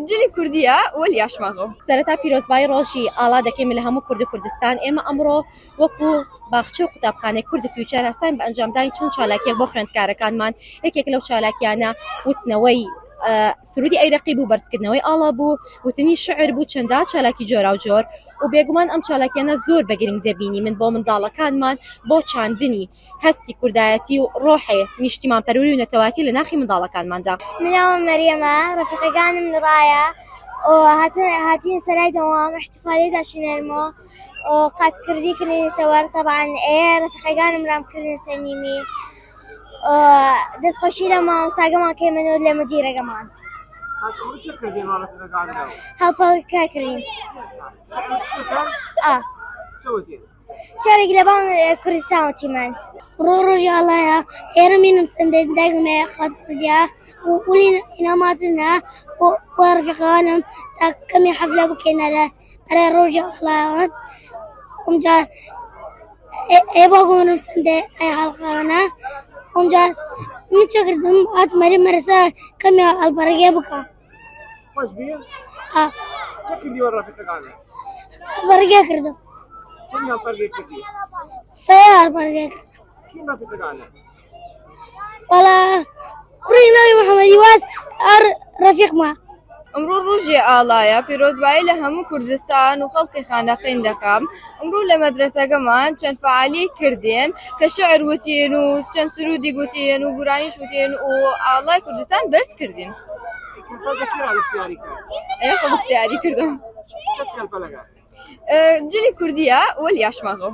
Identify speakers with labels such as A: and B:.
A: جلی کوردیە وەلی یاشماغۆ
B: سەرەتا پیرۆزبای ڕۆژی ئاڵا دەکەین لە هەموو کورد و کوردستان. ئێمە ئەمڕۆ وەکو باخچە و قوتابخانەی کورد فیوچەر هەستان بە ئەنجامدانی چەند چالاکیەک بۆ خوێندکارەکانمان. یەکێک لەو چالاکیانە وتنەوەی سرودی ئەیرەقی بوو، بەرزکردنەوەی ئاڵا بوو، وتنی شعر بوو، چەندە چالاکی جۆرا و جۆر. و بێگومان ئەم چالاکیانە زۆر بە گرنگ دەبینی من بۆ منداڵەکانمان بۆ چاندنی هەستی کوردایەتی و ڕۆحێ نیشتیمانپەروەری و نەتەواتی لە ناخی منداڵەکانماندا.
C: مناوم مەریەمە، ڕەفیقەکانم نڕایە هاتین سەرای دەوام احتفالی داشینێرمەوە قاتکردی کردین سەوەر طبعاً ڕەفیقەکانم ڕامکردن سەرنیمی دەستخۆشی لە مامۆستاگەمان کەمن و لە مدیرەکەمان هەڵپەڵکە کردین شارێک لە باڵ کوردستان وتیمان ڕۆژی ئاڵایە ئێرە مینم سندێت دایگمێ خەت کوردیا ولی ئیناماتنە بۆ ڕەفیقەکانم تا کەمی حەفلە بکەینەرە ئەرێ ڕۆژی ئاڵایەوە ئەمجا ئێبا گۆنم سندێ ئەی هەڵخانە ئەمجا من چە کردم ئاتمەری مەرەسە کەمی هەڵبەرگێ بکە
D: خۆش بێ چە کردیوە ڕەفیقەکانت
C: بەرگێ کردم
D: چەندیان فەرگێ کردی
C: فەیار بەرگێ کردم
D: کیم ڕەفیقەکانت
C: وەڵا کوڕی ناوی محەممەدی واز ڕەفیقمە.
A: ئەمڕۆ ڕۆژی ئاڵایە پیرۆزبایی لە هەموو کوردستان و خەڵکی خانەقین دەکەم. ئەمڕۆ لە مەدرسەکەمان چەند فعالی کردێن کە شعر وتین و چەند سرودی گوتین و گورانیش وتین و ئاڵای کوردستان بەرز کردین. خۆ اختیاری کردم. جلی کوردیە وەلی یاشماغۆ